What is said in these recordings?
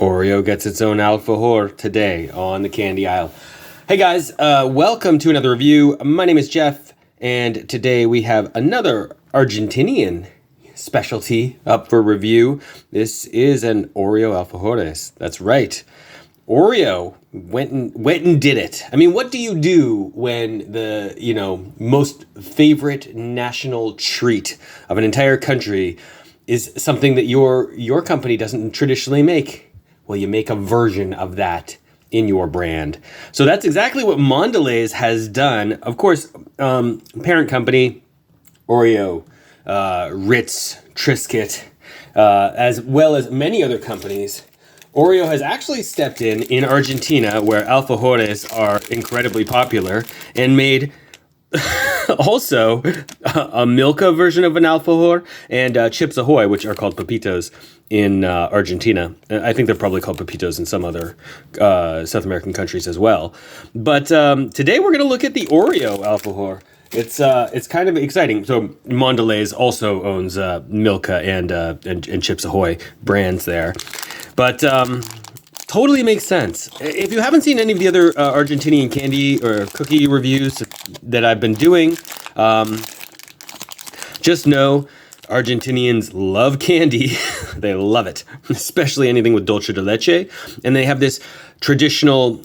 Oreo gets its own Alfajor today on the candy aisle. Hey guys, welcome to another review. My name is Jeff, and today we have another Argentinian specialty up for review. This is an Oreo Alfajores. That's right. Oreo went and did it. I mean, what do you do when the, most favorite national treat of an entire country is something that your company doesn't traditionally make? Well, you make a version of that in your brand. So that's exactly what Mondelez has done. Of course, parent company, Oreo, Ritz, Triscuit, as well as many other companies, Oreo has actually stepped in Argentina, where alfajores are incredibly popular, and made also a Milka version of an alfajor and Chips Ahoy, which are called Pepitos in Argentina. I think they're probably called Pepitos in some other South American countries as well. But today we're going to look at the Oreo alfajor. It's kind of exciting. So Mondelez also owns Milka and Chips Ahoy brands there. But totally makes sense. If you haven't seen any of the other Argentinian candy or cookie reviews that I've been doing, just know Argentinians love candy. They love it, especially anything with dulce de leche. And they have this traditional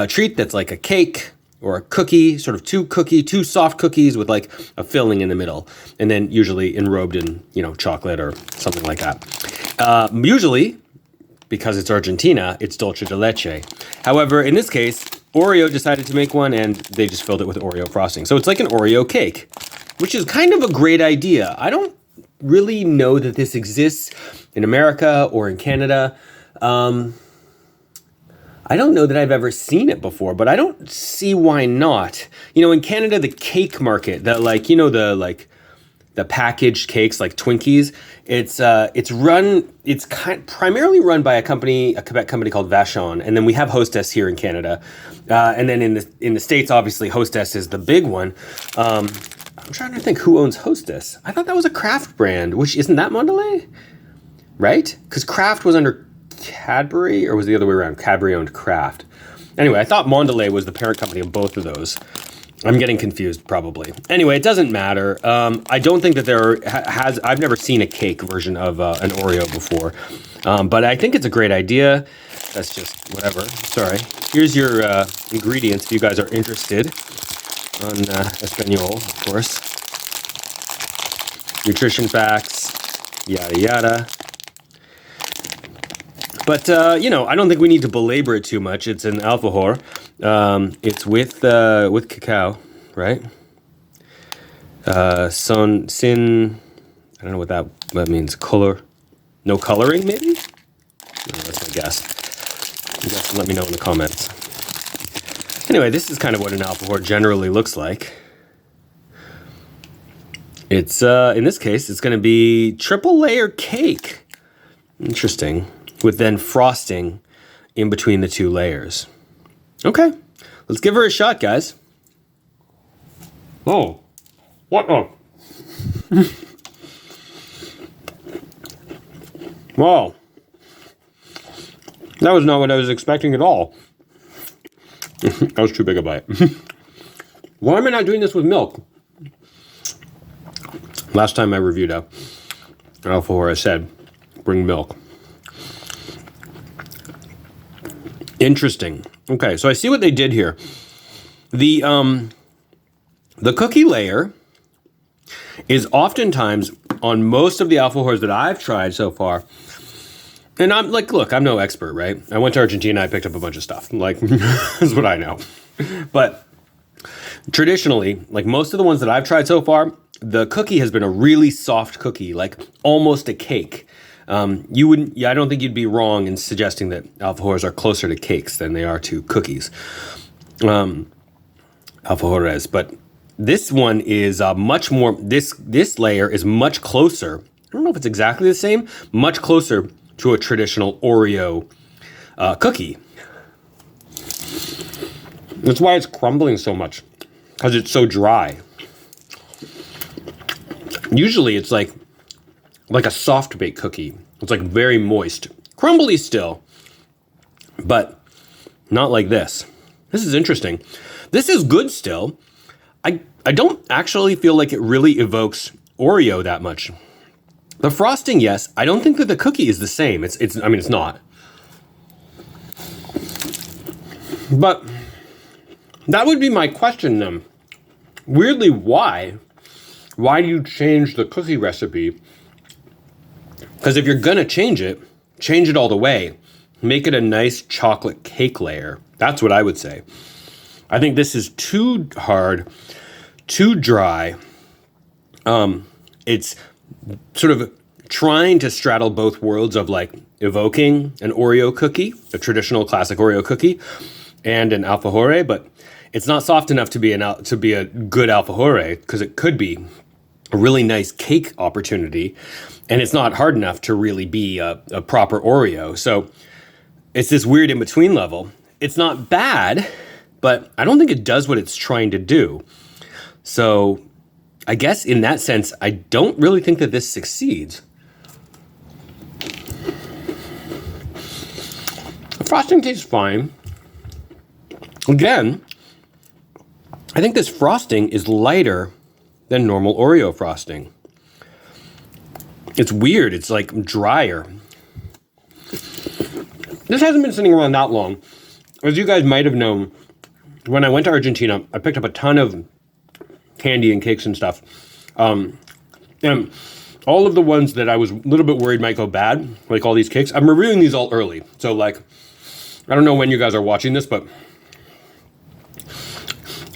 treat that's like a cake or a cookie, sort of two soft cookies with like a filling in the middle, and then usually enrobed in, chocolate or something like that. Usually, because it's Argentina, it's dulce de leche. However, in this case, Oreo decided to make one, and they just filled it with Oreo frosting. So it's like an Oreo cake, which is kind of a great idea. I don't really know that this exists in America or in Canada. I don't know that I've ever seen it before, but I don't see why not. In Canada, the cake market, the packaged cakes like Twinkies, it's primarily run by a Quebec company called Vachon, and then we have Hostess here in Canada, and then in the States, obviously Hostess is the big one. I'm trying to think who owns Hostess. I thought that was a Kraft brand, which isn't that Mondelez, right? Because Kraft was under Cadbury, or was it the other way around? Cadbury owned Kraft. Anyway, I thought Mondelez was the parent company of both of those. I'm getting confused, probably. Anyway, it doesn't matter. I don't think that I've never seen a cake version of an Oreo before, but I think it's a great idea. That's just whatever. Sorry. Here's your ingredients if you guys are interested on Espanol, of course. Nutrition facts, yada yada. But, I don't think we need to belabor it too much. It's an alfajor. It's with cacao, right? I don't know what that means. Color. No coloring, maybe? No, that's my guess. You guys can let me know in the comments. Anyway, this is kind of what an alfajor generally looks like. It's, in this case, it's going to be triple layer cake. Interesting. With then frosting in between the two layers. Okay, let's give her a shot, guys. Oh, what? Oh. Wow. That was not what I was expecting at all. That was too big a bite. Why am I not doing this with milk? Last time I reviewed an alfajor, I said, bring milk. Interesting. Okay, so I see what they did here. The cookie layer is oftentimes on most of the alfajors that I've tried so far. And I'm like, look, I'm no expert, right? I went to Argentina, I picked up a bunch of stuff. Like, that's what I know. But traditionally, like most of the ones that I've tried so far, the cookie has been a really soft cookie, like almost a cake. I don't think you'd be wrong in suggesting that alfajores are closer to cakes than they are to cookies. Alfajores, but this one is much more. This layer is much closer. I don't know if it's exactly the same. Much closer to a traditional Oreo cookie. That's why it's crumbling so much, because it's so dry. Usually, it's like a soft baked cookie. It's like very moist, Crumbly still, but not like this. This is interesting. This is good still. I don't actually feel like it really evokes Oreo that much. The frosting, yes. I don't think that the cookie is the same. I mean, it's not. But that would be my question then. Weirdly, why? Why do you change the cookie recipe? Because if you're gonna change it all the way. Make it a nice chocolate cake layer. That's what I would say. I think this is too hard, too dry. It's sort of trying to straddle both worlds of like evoking an Oreo cookie, a traditional classic Oreo cookie, and an alfajore, but it's not soft enough to be a good alfajore because it could be a really nice cake opportunity, and it's not hard enough to really be a proper Oreo. So it's this weird in between level. It's not bad, but I don't think it does what it's trying to do. So I guess in that sense, I don't really think that this succeeds. The frosting tastes fine. Again, I think this frosting is lighter than normal Oreo frosting. It's weird. It's like drier. This hasn't been sitting around that long. As you guys might have known, when I went to Argentina, I picked up a ton of candy and cakes and stuff. And all of the ones that I was a little bit worried might go bad, like all these cakes, I'm reviewing these all early. So like, I don't know when you guys are watching this, but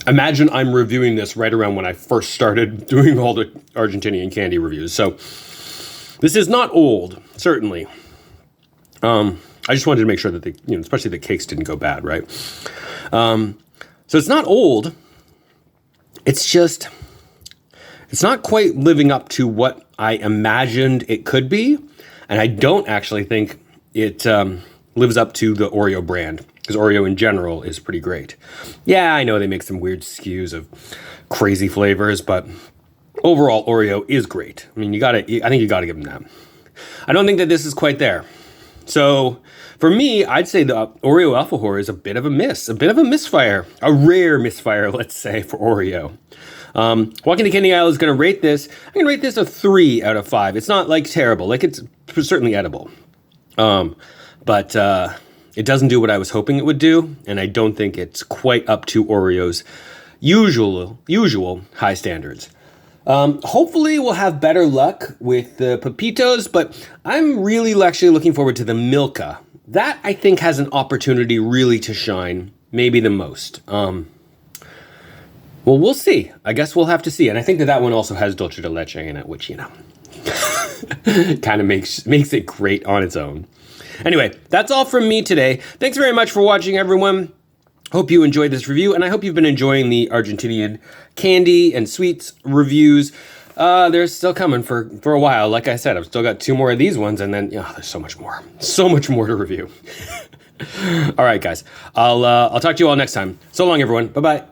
imagine I'm reviewing this right around when I first started doing all the Argentinian candy reviews. So this is not old, certainly. I just wanted to make sure that especially the cakes didn't go bad, right? So it's not old. It's just, it's not quite living up to what I imagined it could be. And I don't actually think it lives up to the Oreo brand, because Oreo in general is pretty great. Yeah, I know they make some weird skews of crazy flavors, but overall Oreo is great. I mean, I think you gotta give them that. I don't think that this is quite there. So for me, I'd say the Oreo Alfajor is a bit of a misfire, a rare misfire, let's say, for Oreo. Walking the Candy Aisle is going to rate this. I'm going to rate this a 3 out of 5. It's not like terrible, like it's certainly edible. But it doesn't do what I was hoping it would do, and I don't think it's quite up to Oreo's usual high standards. Hopefully we'll have better luck with the Pepitos, but I'm really actually looking forward to the Milka. That, I think, has an opportunity really to shine, maybe the most. Well, we'll see. I guess we'll have to see. And I think that one also has dulce de leche in it, which, kind of makes it great on its own. Anyway, that's all from me today. Thanks very much for watching, everyone. Hope you enjoyed this review, and I hope you've been enjoying the Argentinian candy and sweets reviews. They're still coming for a while. Like I said, I've still got 2 more of these ones, and then there's so much more to review. All right, guys, I'll talk to you all next time. So long, everyone. Bye-bye.